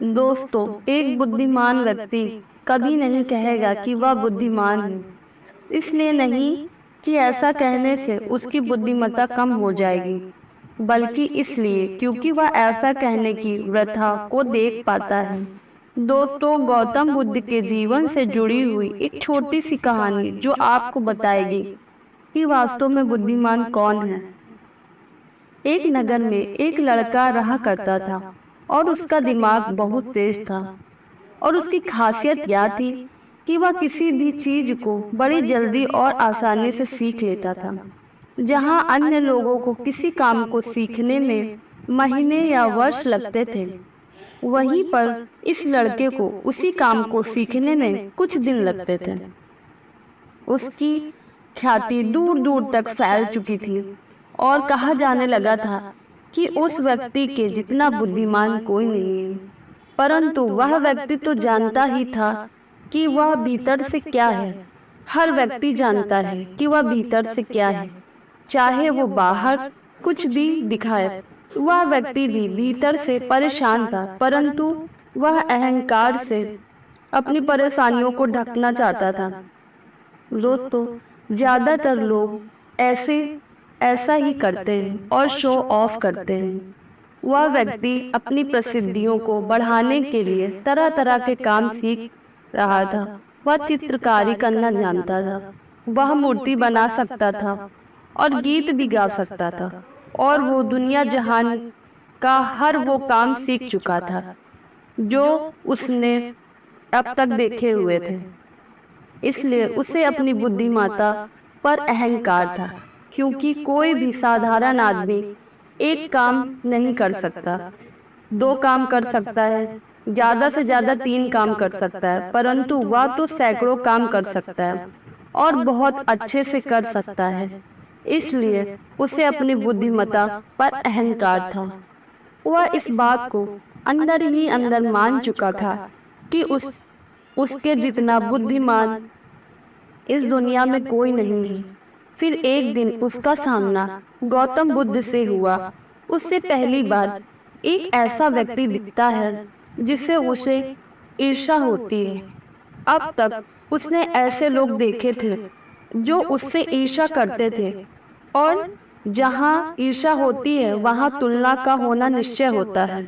दोस्तों, एक बुद्धिमान व्यक्ति कभी नहीं कहेगा कि वह बुद्धिमान है। इसलिए नहीं कि ऐसा कहने से उसकी बुद्धिमत्ता कम हो जाएगी, बल्कि इसलिए क्योंकि वह ऐसा कहने की वृथा को देख पाता है। दोस्तों, गौतम बुद्ध के जीवन से जुड़ी हुई एक छोटी सी कहानी जो आपको बताएगी कि वास्तव में बुद्धिमान कौन है। एक नगर में एक लड़का रहा करता था और उसका दिमाग बहुत तेज था। और उसकी खासियत यह थी कि वह किसी भी चीज को बड़ी जल्दी और आसानी से सीख लेता था। जहां अन्य लोगों को किसी काम को सीखने में महीने या वर्ष लगते थे, वहीं पर इस लड़के को उसी काम को सीखने में कुछ दिन लगते थे। उसकी ख्याति दूर दूर तक फैल चुकी थी और कहा जाने लगा था कि उस व्यक्ति के जितना बुद्धिमान कोई नहीं है। परंतु वह व्यक्ति तो जानता ही था कि वह भीतर से क्या है। हर व्यक्ति जानता है कि वह भीतर से क्या है, चाहे वो बाहर कुछ भी दिखाए। वह व्यक्ति भी भीतर से परेशान था, परंतु वह अहंकार से अपनी परेशानियों को ढकना चाहता था। दोस्तों, ज्यादातर लोग ऐसे ऐसा ही करते हैं और शो ऑफ करते हैं। वह व्यक्ति अपनी प्रसिद्धियों को बढ़ाने के लिए तरह तरह के काम सीख रहा था। वह चित्रकारी करना जानता था, वह मूर्ति बना सकता था और गीत भी गा सकता था। और वो दुनिया जहान का हर वो काम सीख चुका था जो उसने अब तक देखे हुए थे। इसलिए उसे अपनी बुद्धिमत्ता पर अहंकार था, क्योंकि कोई भी साधारण आदमी एक काम नहीं कर सकता, दो काम कर सकता है, ज्यादा से ज्यादा तीन काम कर सकता है, परंतु वह तो सैकड़ों काम कर सकता है और बहुत अच्छे से कर सकता है। इसलिए उसे अपनी बुद्धिमत्ता पर अहंकार था। वह इस बात को अंदर ही अंदर मान चुका था कि उसके जितना बुद्धिमान इस दुनिया में कोई नहीं है। फिर एक दिन उसका सामना गौतम बुद्ध से हुआ। उससे पहली बार एक ऐसा व्यक्ति दिखता है जिससे उसे ईर्ष्या होती है। अब तक उसने ऐसे लोग देखे थे जो उससे ईर्ष्या करते थे, और जहाँ ईर्ष्या होती है वहाँ तुलना का होना निश्चय होता है।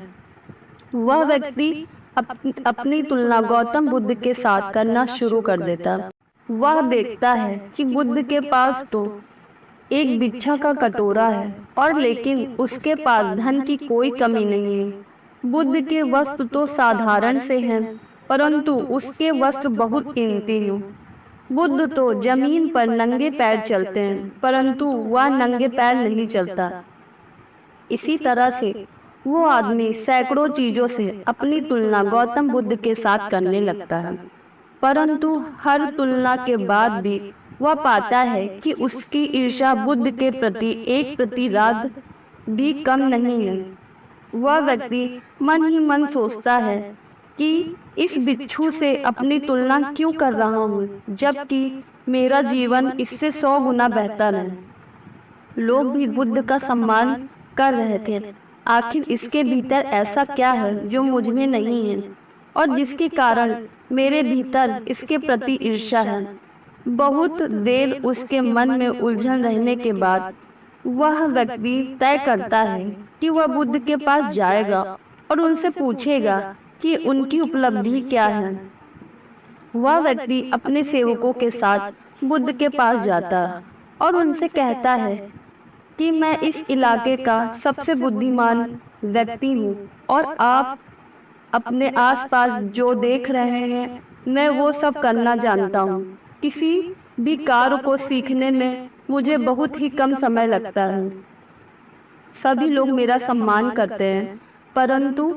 वह व्यक्ति अपनी तुलना गौतम बुद्ध के साथ करना शुरू कर देता। वह देखता है कि बुद्ध के पास तो एक भिक्षा का कटोरा है, और लेकिन उसके पास धन की कोई कमी नहीं है। बुद्ध के वस्त्र तो साधारण से हैं, परंतु उसके वस्त्र बहुत कीमती हैं। बुद्ध तो जमीन पर नंगे पैर चलते हैं, परंतु वह नंगे पैर नहीं चलता। इसी तरह से वो आदमी सैकड़ों चीजों से अपनी तुलना गौतम बुद्ध के साथ करने लगता है, परंतु हर तुलना के बाद भी वह पाता है कि उसकी ईर्ष्या बुद्ध के प्रति एक प्रतिराध भी कम नहीं है। वह व्यक्ति मन ही मन सोचता है कि इस बिच्छू से अपनी तुलना क्यों कर रहा हूँ, जबकि मेरा जीवन इससे 100 गुना बेहतर है। लोग भी बुद्ध का सम्मान कर रहे थे। आखिर इसके भीतर ऐसा क्या है जो मुझ में नहीं है, और जिसके कारण मेरे भीतर इसके प्रति ईर्ष्या है। बहुत देर उसके मन में उलझन रहने के बाद वह व्यक्ति तय करता है कि वह बुद्ध के पास जाएगा और उनसे पूछेगा कि उनकी उपलब्धि क्या है। वह व्यक्ति अपने सेवकों के साथ बुद्ध के पास जाता है और उनसे कहता है कि मैं इस इलाके का सबसे बुद्धिमान व्यक्ति हूँ, और आप अपने आसपास जो देख रहे हैं मैं वो सब करना जानता हूँ। किसी भी कार्य को सीखने में मुझे बहुत ही कम समय लगता है। सभी लोग मेरा सम्मान करते हैं, परंतु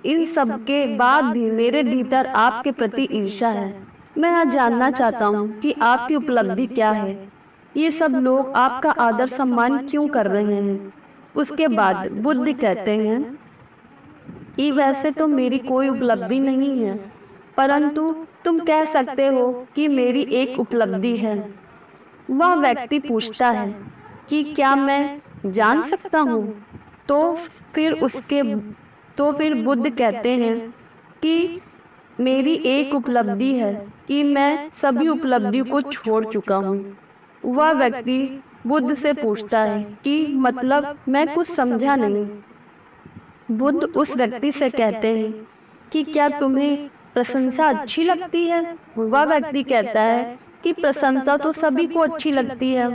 इन सब के बाद भी मेरे भीतर आपके प्रति ईर्ष्या है। मैं आज जानना चाहता हूँ कि आपकी उपलब्धि क्या है। ये सब लोग आपका आदर सम्मान क्यों कर रहे हैं। उसके बाद बुद्ध कहते हैं कि वैसे तो मेरी कोई उपलब्धि नहीं है, परंतु तुम कह सकते हो कि मेरी एक उपलब्धि है। वह व्यक्ति पूछता है कि क्या मैं जान सकता हूँ। तो फिर बुद्ध कहते हैं कि मेरी एक उपलब्धि है कि मैं सभी उपलब्धियों को छोड़ चुका हूँ। वह व्यक्ति बुद्ध से पूछता है कि मतलब मैं कुछ समझा नहीं। बुद्ध उस व्यक्ति से कहते हैं कि क्या तुम्हें प्रशंसा अच्छी लगती है? वह व्यक्ति कहता है कि प्रशंसा तो सभी को अच्छी लगती है।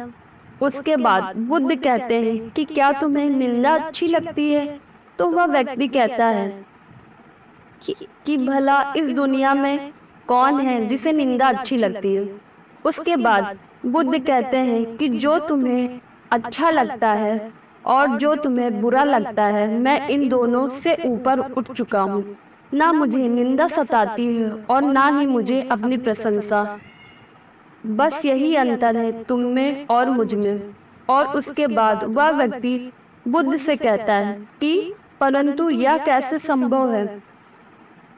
उसके बाद बुद्ध कहते हैं कि क्या तुम्हें निंदा अच्छी लगती है? तो वह व्यक्ति कहता है कि भला इस दुनिया में कौन है जिसे निंदा अच्छी लगती है। उसके बाद बुद्ध कहते हैं कि जो तुम्हें अच्छा लगता है और जो तुम्हें बुरा लगता है, मैं इन दोनों से ऊपर उठ चुका हूँ। ना मुझे निंदा सताती है और ना ही मुझे अपनी प्रशंसा। बस यही अंतर है तुम में और मुझ में। और उसके बाद वह व्यक्ति बुद्ध से कहता है कि परंतु यह कैसे संभव है?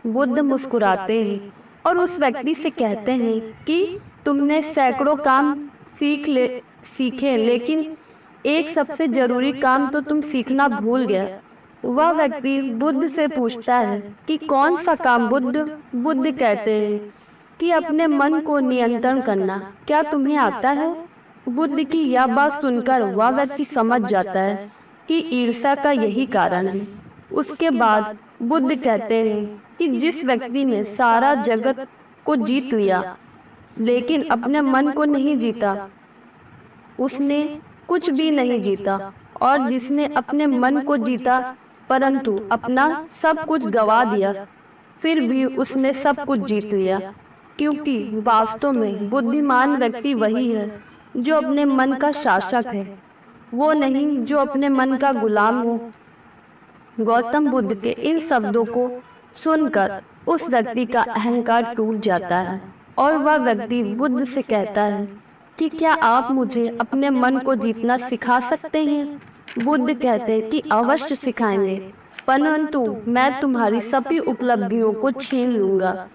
बुद्ध मुस्कुराते हैं और उस व्यक्ति से कहते हैं कि तुमने सैकड़ों काम सीखे, लेकिन एक सबसे जरूरी काम तो तुम सीखना भूल गए। वह व्यक्ति बुद्ध से पूछता है कि कौन सा काम बुद्ध? बुद्ध कहते हैं कि अपने मन को नियंत्रण करना। क्या तुम्हें आता है? बुद्ध की यह बात सुनकर वह व्यक्ति समझ जाता है कि ईर्ष्या का यही कारण है। उसके बाद बुद्ध कहते हैं कि जिस व्यक्ति ने सारा जगत को जीत लिया लेकिन अपने मन को नहीं जीता, उसने कुछ भी नहीं जीता। और जिसने अपने मन को जीता परंतु अपना सब कुछ गवा दिया, फिर भी उसने सब कुछ जीत लिया। क्योंकि वास्तव में बुद्धिमान व्यक्ति वही है जो अपने मन का शासक है, वो नहीं जो अपने मन का गुलाम हो। गौतम बुद्ध के इन शब्दों को सुनकर उस व्यक्ति का अहंकार टूट जाता है और वह व्यक्ति बुद्ध से कहता है कि क्या आप मुझे अपने मन को जीतना सिखा सकते हैं? बुद्ध कहते हैं कि अवश्य सिखाएंगे, परंतु मैं तुम्हारी सभी उपलब्धियों को छीन लूंगा।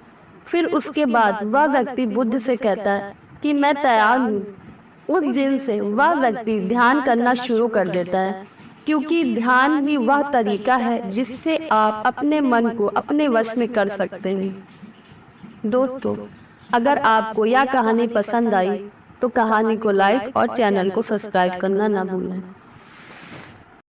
फिर उसके बाद वह व्यक्ति बुद्ध से कहता है कि मैं तैयार हूँ। उस दिन से वह व्यक्ति ध्यान करना शुरू कर देता है, क्योंकि ध्यान ही वह तरीका है जिससे आप अपने मन को अपने वश में कर सकते हैं। दोस्तों, अगर आपको यह कहानी पसंद आई तो कहानी को लाइक और चैनल को सब्सक्राइब करना ना भूलें।